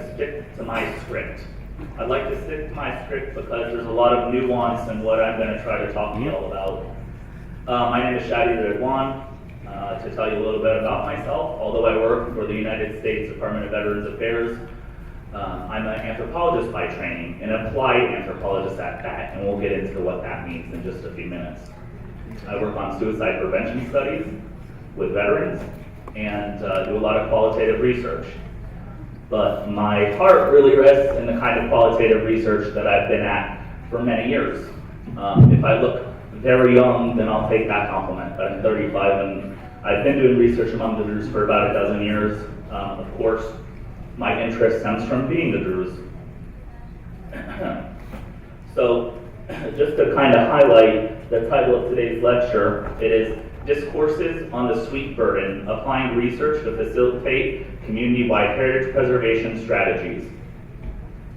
to stick to my script. I'd like to stick to my script because there's a lot of nuance in what I'm going to try to talk to you all about. My name is Chaady Radwan. To tell you a little bit about myself, although I work for the United States Department of Veterans Affairs, I'm an anthropologist by training, an applied anthropologist at that, and we'll get into what that means in just a few minutes. I work on suicide prevention studies with veterans and do a lot of qualitative research. But my heart really rests in the kind of qualitative research that I've been at for many years. If I look very young, then I'll take that compliment, but I'm 35 and I've been doing research among the Druze for about a dozen years. Of course, my interest stems from being the Druze. So, just to kind of highlight the title of today's lecture, it is Discourses on the Sweet Burden, Applying Research to Facilitate Community-Wide Heritage Preservation Strategies.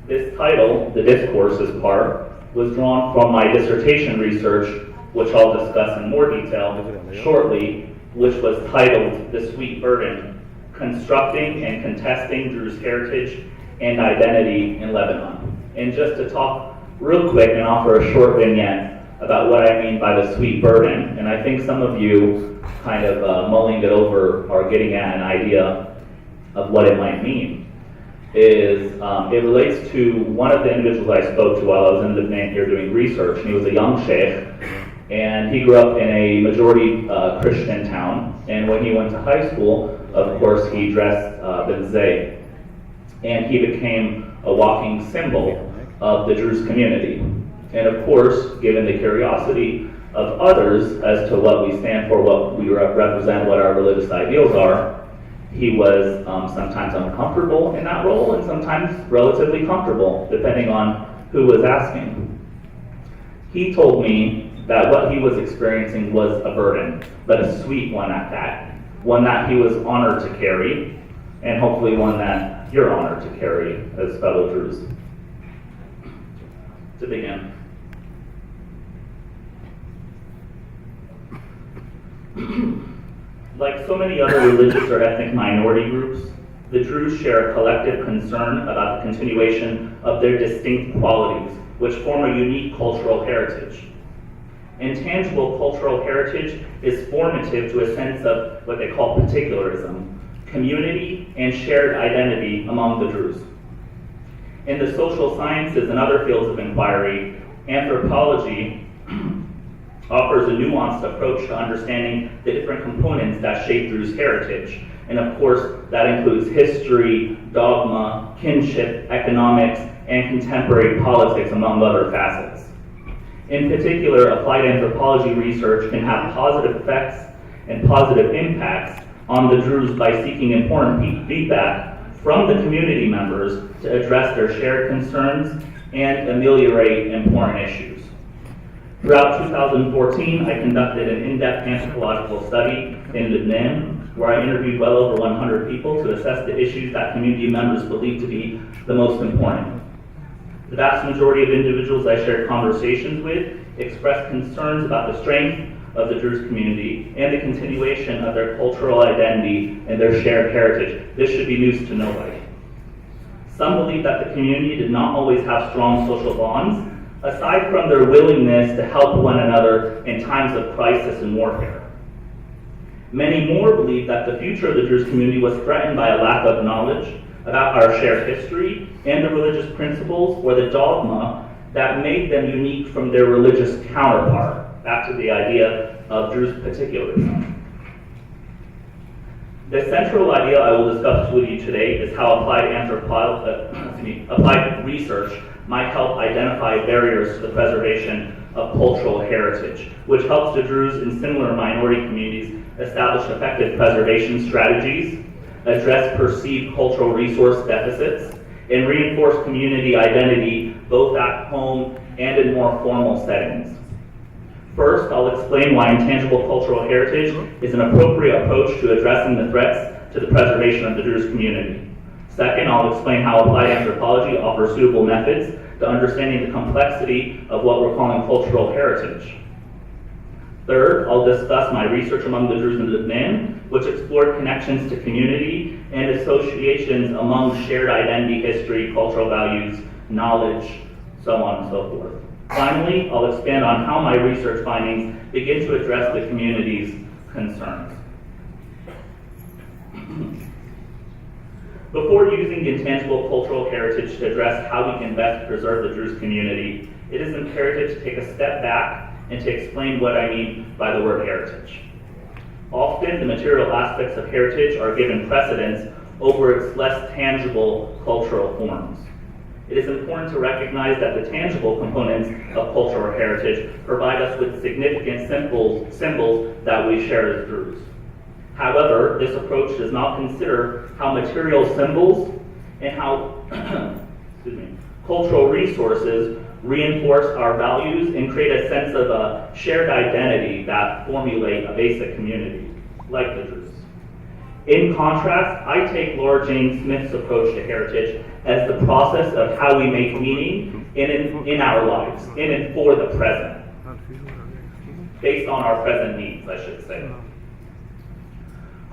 This title, the Discourses part, was drawn from my dissertation research, which I'll discuss in more detail shortly, which was titled The Sweet Burden, Constructing and Contesting Druze Heritage and Identity in Lebanon. And just to talk real quick and offer a short vignette about what I mean by the sweet burden, and I think some of you kind of mulling it over are getting at an idea of what it might mean, is it relates to one of the individuals I spoke to while I was in Lebanon here doing research, and he was a young sheikh, and he grew up in a majority Christian town, and when he went to high school, of course, he dressed Druze, and he became a walking symbol of the Druze community. And of course, given the curiosity of others as to what we stand for, what we represent, what our religious ideals are, he was sometimes uncomfortable in that role and sometimes relatively comfortable, depending on who was asking. He told me that what he was experiencing was a burden, but a sweet one at that. One that he was honored to carry, and hopefully one that you're honored to carry as fellow Druze. To begin. Like so many other religious or ethnic minority groups, the Druze share a collective concern about the continuation of their distinct qualities, which form a unique cultural heritage. Intangible cultural heritage is formative to a sense of what they call particularism, community, and shared identity among the Druze. In the social sciences and other fields of inquiry, anthropology offers a nuanced approach to understanding the different components that shape Druze heritage. And of course, that includes history, dogma, kinship, economics, and contemporary politics, among other facets. In particular, applied anthropology research can have positive effects and positive impacts on the Druze by seeking important feedback from the community members to address their shared concerns and ameliorate important issues. Throughout 2014, I conducted an in-depth anthropological study in Lebanon, where I interviewed well over 100 people to assess the issues that community members believe to be the most important. The vast majority of individuals I shared conversations with expressed concerns about the strength of the Druze community and the continuation of their cultural identity and their shared heritage. This should be news to nobody. Some believe that the community did not always have strong social bonds, aside from their willingness to help one another in times of crisis and warfare. Many more believe that the future of the Druze community was threatened by a lack of knowledge about our shared history and the religious principles or the dogma that made them unique from their religious counterpart, back to the idea of Druze particularism. The central idea I will discuss with you today is how applied research might help identify barriers to the preservation of cultural heritage, which helps the Druze and similar minority communities establish effective preservation strategies, address perceived cultural resource deficits, and reinforce community identity both at home and in more formal settings. First, I'll explain why intangible cultural heritage is an appropriate approach to addressing the threats to the preservation of the Druze community. Second, I'll explain how applied anthropology offers suitable methods to understanding the complexity of what we're calling cultural heritage. Third, I'll discuss my research among the Druze in Lebanon, which explored connections to community and associations among shared identity, history, cultural values, knowledge, so on and so forth. Finally, I'll expand on how my research findings begin to address the community's concerns. Before using intangible cultural heritage to address how we can best preserve the Druze community, it is imperative to take a step back and to explain what I mean by the word heritage. Often, the material aspects of heritage are given precedence over its less tangible cultural forms. It is important to recognize that the tangible components of cultural heritage provide us with significant symbols that we share as Druze. However, this approach does not consider how material symbols and how cultural resources reinforce our values and create a sense of a shared identity that formulate a basic community, like the Druze. In contrast, I take Laura Jane Smith's approach to heritage as the process of how we make meaning in our lives, in and for the present, based on our present needs, I should say.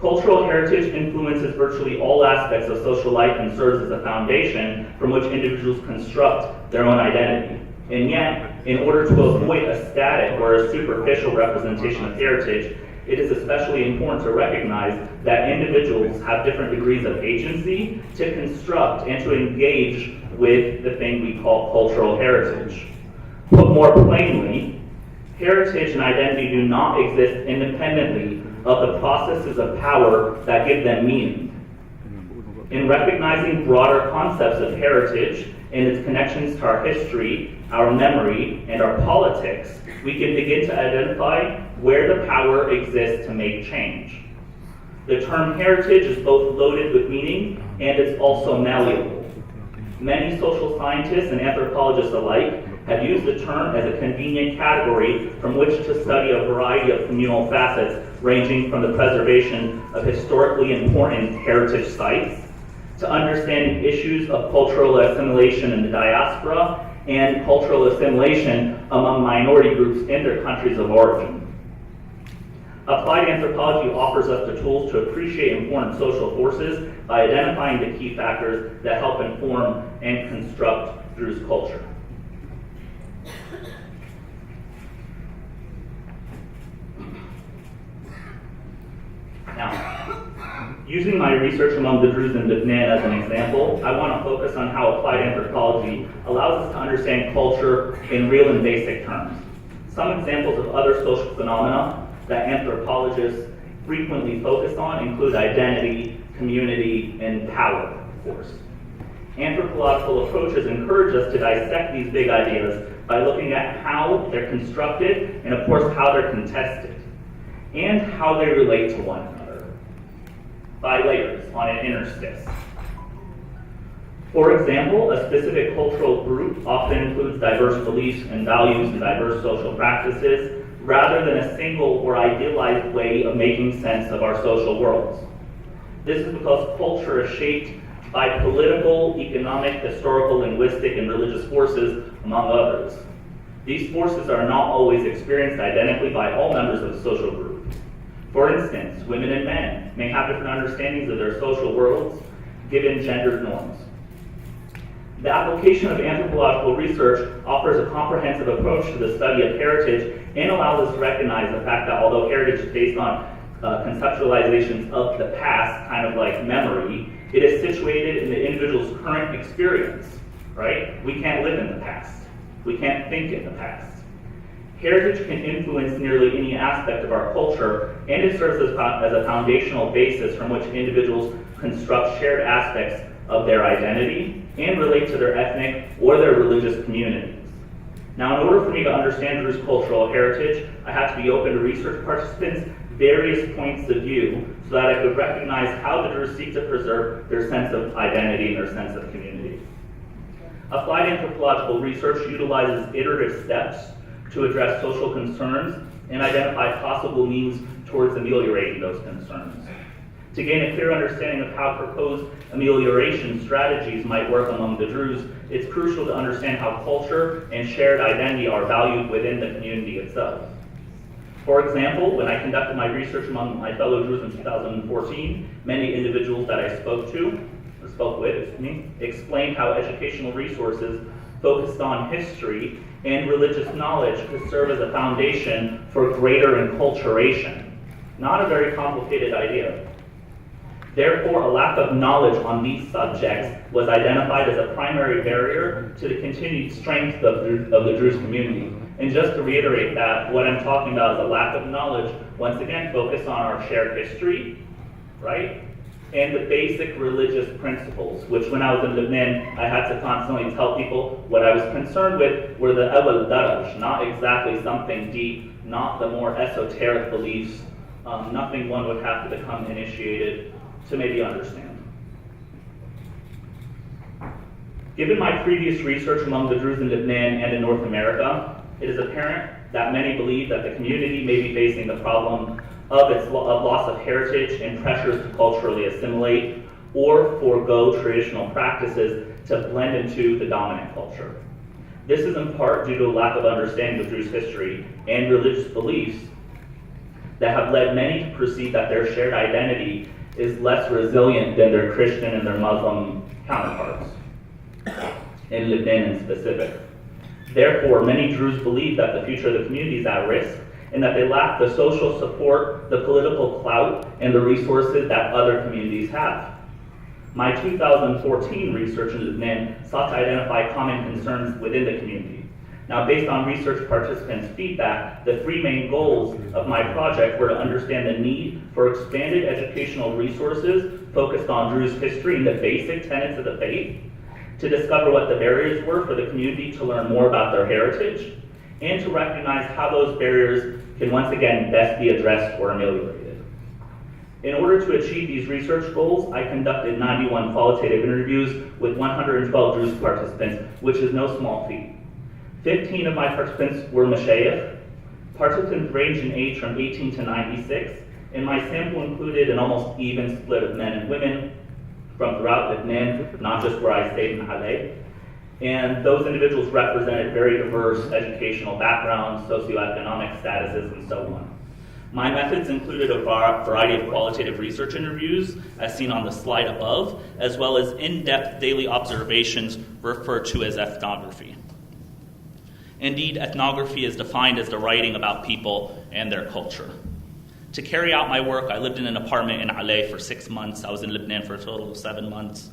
Cultural heritage influences virtually all aspects of social life and serves as a foundation from which individuals construct their own identity. And yet, in order to avoid a static or a superficial representation of heritage, it is especially important to recognize that individuals have different degrees of agency to construct and to engage with the thing we call cultural heritage. Put more plainly, heritage and identity do not exist independently of the processes of power that give them meaning. In recognizing broader concepts of heritage and its connections to our history, our memory, and our politics, we can begin to identify where the power exists to make change. The term heritage is both loaded with meaning and it's also malleable. Many social scientists and anthropologists alike have used the term as a convenient category from which to study a variety of communal facets, ranging from the preservation of historically important heritage sites to understanding issues of cultural assimilation in the diaspora and cultural assimilation among minority groups in their countries of origin. Applied anthropology offers us the tools to appreciate important social forces by identifying the key factors that help inform and construct Druze culture. Now, using my research among the Druze in Lebanon as an example, I want to focus on how applied anthropology allows us to understand culture in real and basic terms. Some examples of other social phenomena that anthropologists frequently focus on include identity, community, and power, of course. Anthropological approaches encourage us to dissect these big ideas by looking at how they're constructed and, of course, how they're contested, and how they relate to one another by layers on an interstice. For example, a specific cultural group often includes diverse beliefs and values and diverse social practices, rather than a single or idealized way of making sense of our social worlds. This is because culture is shaped by political, economic, historical, linguistic, and religious forces, among others. These forces are not always experienced identically by all members of the social group. For instance, women and men may have different understandings of their social worlds given gendered norms. The application of anthropological research offers a comprehensive approach to the study of heritage and allows us to recognize the fact that although heritage is based on conceptualizations of the past, kind of like memory, it is situated in the individual's current experience, right? We can't live in the past. We can't think in the past. Heritage can influence nearly any aspect of our culture, and it serves as a foundational basis from which individuals construct shared aspects of their identity and relate to their ethnic or their religious communities. Now, in order for me to understand Druze cultural heritage, I have to be open to research participants' various points of view so that I could recognize how the Druze seek to preserve their sense of identity and their sense of community. Applied anthropological research utilizes iterative steps to address social concerns and identify possible means towards ameliorating those concerns. To gain a clear understanding of how proposed amelioration strategies might work among the Druze, it's crucial to understand how culture and shared identity are valued within the community itself. For example, when I conducted my research among my fellow Druze in 2014, many individuals that I spoke with, explained how educational resources focused on history and religious knowledge could serve as a foundation for greater enculturation. Not a very complicated idea. Therefore, a lack of knowledge on these subjects was identified as a primary barrier to the continued strength of the Druze community. And just to reiterate that, what I'm talking about is a lack of knowledge, once again, focus on our shared history, right? And the basic religious principles, which when I was in Lebanon, I had to constantly tell people what I was concerned with were the awal daraj, not exactly something deep, not the more esoteric beliefs, nothing one would have to become initiated to maybe understand. Given my previous research among the Druze in Lebanon and in North America, it is apparent that many believe that the community may be facing the problem of loss of heritage and pressures to culturally assimilate or forego traditional practices to blend into the dominant culture. This is in part due to a lack of understanding of Druze history and religious beliefs that have led many to perceive that their shared identity is less resilient than their Christian and their Muslim counterparts, in Lebanon in specific. Therefore, many Druze believe that the future of the community is at risk and that they lack the social support, the political clout, and the resources that other communities have. My 2014 research in Lebanon sought to identify common concerns within the community. Now, based on research participants' feedback, the three main goals of my project were to understand the need for expanded educational resources focused on Druze history and the basic tenets of the faith, to discover what the barriers were for the community to learn more about their heritage, and to recognize how those barriers can once again best be addressed or ameliorated. In order to achieve these research goals, I conducted 91 qualitative interviews with 112 Druze participants, which is no small feat. 15 of my participants were mashayikh. Participants ranged in age from 18 to 96, and my sample included an almost even split of men and women from throughout Lebanon, not just where I stayed in Chaady. And those individuals represented very diverse educational backgrounds, socioeconomic statuses, and so on. My methods included a variety of qualitative research interviews, as seen on the slide above, as well as in-depth daily observations referred to as ethnography. Indeed, ethnography is defined as the writing about people and their culture. To carry out my work, I lived in an apartment in Alay for 6 months. I was in Lebanon for a total of 7 months.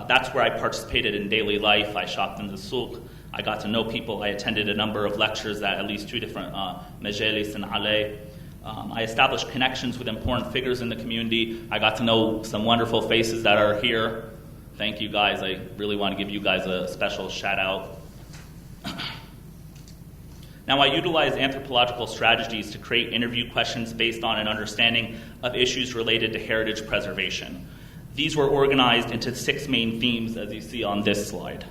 That's where I participated in daily life. I shopped in the souk. I got to know people. I attended a number of lectures at least 2 different majalis in Alay. I established connections with important figures in the community. I got to know some wonderful faces that are here. Thank you guys. I really want to give you guys a special shout out. Now, I utilize anthropological strategies to create interview questions based on an understanding of issues related to heritage preservation. These were organized into 6 main themes, as you see on this slide.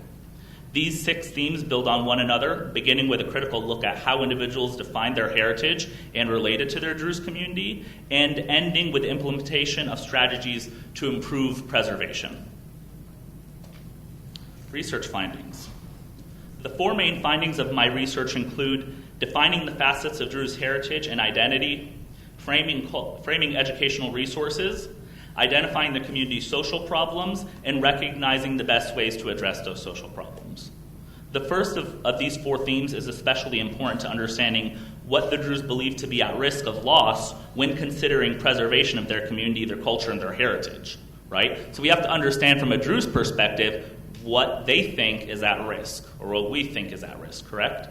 These 6 themes build on one another, beginning with a critical look at how individuals define their heritage and relate it to their Druze community, and ending with implementation of strategies to improve preservation. Research findings. The 4 main findings of my research include defining the facets of Druze heritage and identity, framing educational resources, identifying the community's social problems, and recognizing the best ways to address those social problems. The first of these 4 themes is especially important to understanding what the Druze believe to be at risk of loss when considering preservation of their community, their culture, and their heritage, right? So we have to understand from a Druze perspective what they think is at risk, or what we think is at risk, correct?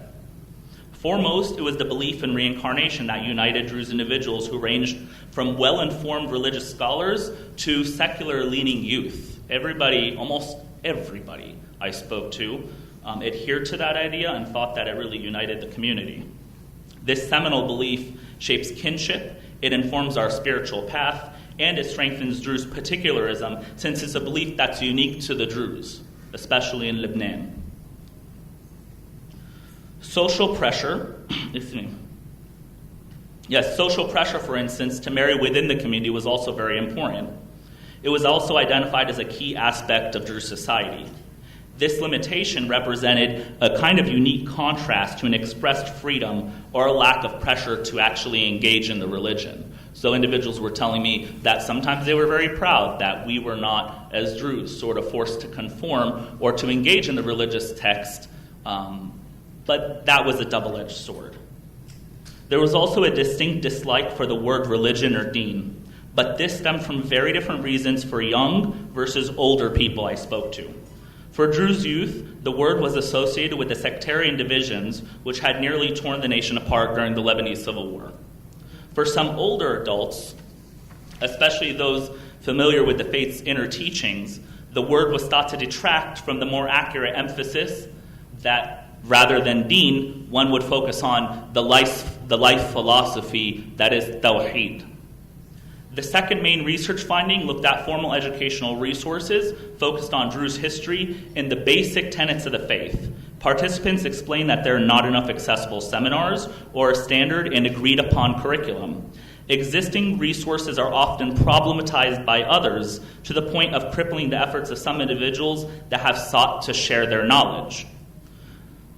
Foremost, it was the belief in reincarnation that united Druze individuals who ranged from well-informed religious scholars to secular-leaning youth. Almost everybody I spoke to adhered to that idea and thought that it really united the community. This seminal belief shapes kinship, it informs our spiritual path, and it strengthens Druze particularism, since it's a belief that's unique to the Druze, especially in Lebanon. Social pressure, social pressure, for instance, to marry within the community was also very important. It was also identified as a key aspect of Druze society. This limitation represented a kind of unique contrast to an expressed freedom or a lack of pressure to actually engage in the religion. So individuals were telling me that sometimes they were very proud that we were not, as Druze, sort of forced to conform or to engage in the religious text, but that was a double-edged sword. There was also a distinct dislike for the word religion or deen, but this stemmed from very different reasons for young versus older people I spoke to. For Druze youth, the word was associated with the sectarian divisions which had nearly torn the nation apart during the Lebanese Civil War. For some older adults, especially those familiar with the faith's inner teachings, the word was thought to detract from the more accurate emphasis that rather than deen, one would focus on the life philosophy that is tawheed. The second main research finding looked at formal educational resources focused on Druze history and the basic tenets of the faith. Participants explained that there are not enough accessible seminars or a standard and agreed upon curriculum. Existing resources are often problematized by others to the point of crippling the efforts of some individuals that have sought to share their knowledge.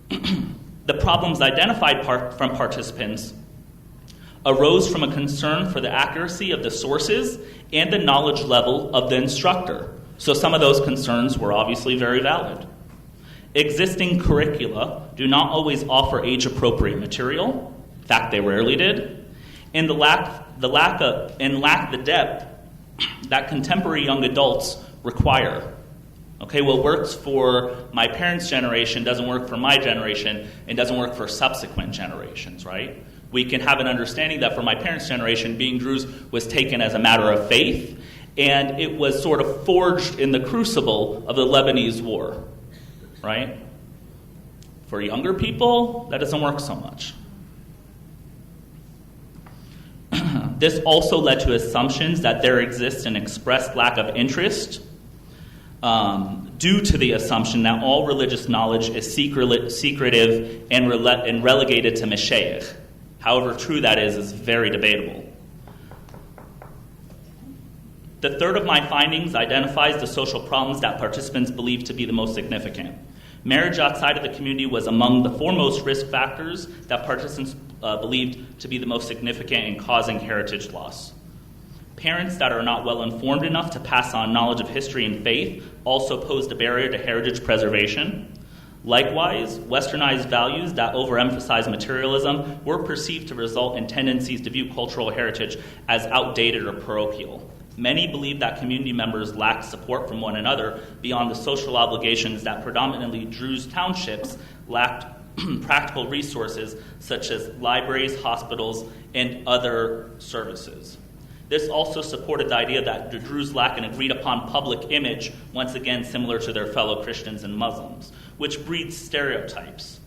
The problems identified from participants arose from a concern for the accuracy of the sources and the knowledge level of the instructor. So some of those concerns were obviously very valid. Existing curricula do not always offer age-appropriate material. In fact, they rarely did. And lack the depth that contemporary young adults require. Okay, what works for my parents' generation doesn't work for my generation and doesn't work for subsequent generations, right? We can have an understanding that for my parents' generation, being Druze was taken as a matter of faith, and it was sort of forged in the crucible of the Lebanese war, right? For younger people, that doesn't work so much. This also led to assumptions that there exists an expressed lack of interest due to the assumption that all religious knowledge is secretive and relegated to mashayikh. However true that is very debatable. The third of my findings identifies the social problems that participants believed to be the most significant. Marriage outside of the community was among the foremost risk factors that participants believed to be the most significant in causing heritage loss. Parents that are not well informed enough to pass on knowledge of history and faith also posed a barrier to heritage preservation. Likewise, westernized values that overemphasize materialism were perceived to result in tendencies to view cultural heritage as outdated or parochial. Many believe that community members lacked support from one another beyond the social obligations that predominantly Druze townships lacked practical resources such as libraries, hospitals, and other services. This also supported the idea that the Druze lack an agreed-upon public image, once again similar to their fellow Christians and Muslims, which breeds stereotypes.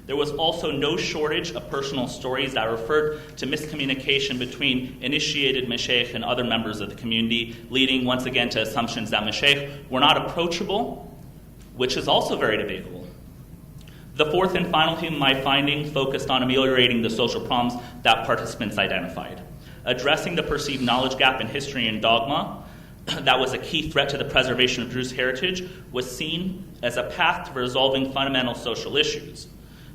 There was also no shortage of personal stories that referred to miscommunication between initiated mashayikh and other members of the community, leading once again to assumptions that mashayikh were not approachable, which is also very debatable. The fourth and final of my finding focused on ameliorating the social problems that participants identified. Addressing the perceived knowledge gap in history and dogma that was a key threat to the preservation of Druze heritage was seen as a path to resolving fundamental social issues.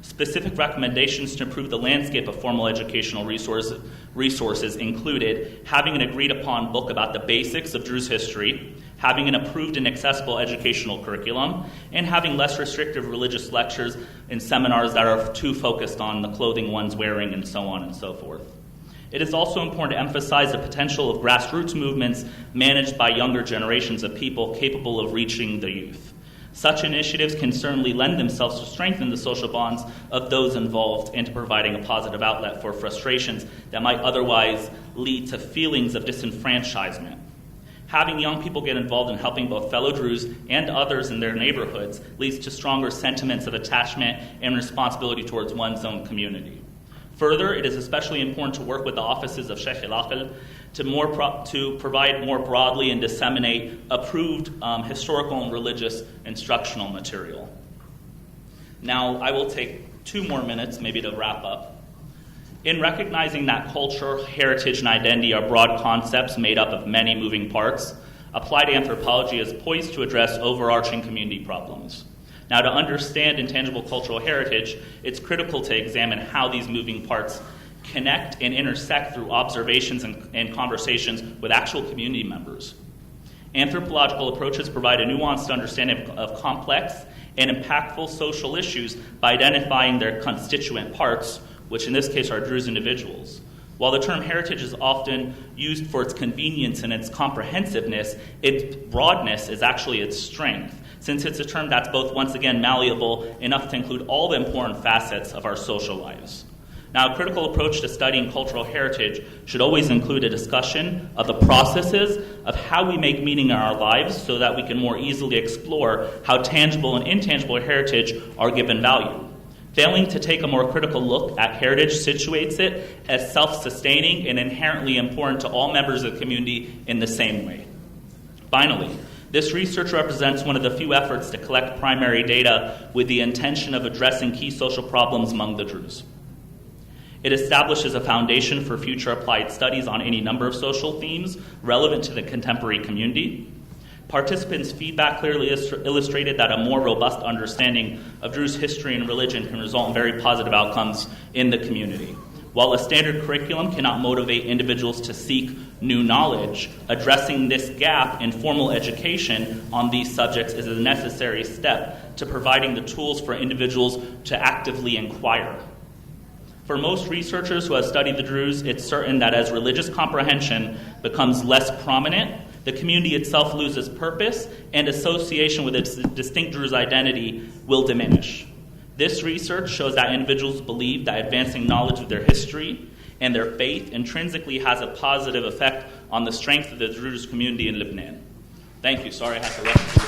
Specific recommendations to improve the landscape of formal educational resources included having an agreed-upon book about the basics of Druze history, having an approved and accessible educational curriculum, and having less restrictive religious lectures and seminars that are too focused on the clothing one's wearing and so on and so forth. It is also important to emphasize the potential of grassroots movements managed by younger generations of people capable of reaching the youth. Such initiatives can certainly lend themselves to strengthen the social bonds of those involved and to providing a positive outlet for frustrations that might otherwise lead to feelings of disenfranchisement. Having young people get involved in helping both fellow Druze and others in their neighborhoods leads to stronger sentiments of attachment and responsibility towards one's own community. Further, it is especially important to work with the offices of Sheikh al-Aql to provide more broadly and disseminate approved historical and religious instructional material. Now, I will take 2 more minutes maybe to wrap up. In recognizing that culture, heritage, and identity are broad concepts made up of many moving parts, applied anthropology is poised to address overarching community problems. Now, to understand intangible cultural heritage, it's critical to examine how these moving parts connect and intersect through observations and conversations with actual community members. Anthropological approaches provide a nuanced understanding of complex and impactful social issues by identifying their constituent parts, which in this case are Druze individuals. While the term heritage is often used for its convenience and its comprehensiveness, its broadness is actually its strength, since it's a term that's both, once again, malleable enough to include all the important facets of our social lives. Now, a critical approach to studying cultural heritage should always include a discussion of the processes of how we make meaning in our lives so that we can more easily explore how tangible and intangible heritage are given value. Failing to take a more critical look at heritage situates it as self-sustaining and inherently important to all members of the community in the same way. Finally, this research represents one of the few efforts to collect primary data with the intention of addressing key social problems among the Druze. It establishes a foundation for future applied studies on any number of social themes relevant to the contemporary community. Participants' feedback clearly illustrated that a more robust understanding of Druze history and religion can result in very positive outcomes in the community. While a standard curriculum cannot motivate individuals to seek new knowledge, addressing this gap in formal education on these subjects is a necessary step to providing the tools for individuals to actively inquire. For most researchers who have studied the Druze, it's certain that as religious comprehension becomes less prominent, the community itself loses purpose and association with its distinct Druze identity will diminish. This research shows that individuals believe that advancing knowledge of their history and their faith intrinsically has a positive effect on the strength of the Druze community in Lebanon. Thank you. Sorry I had to rush.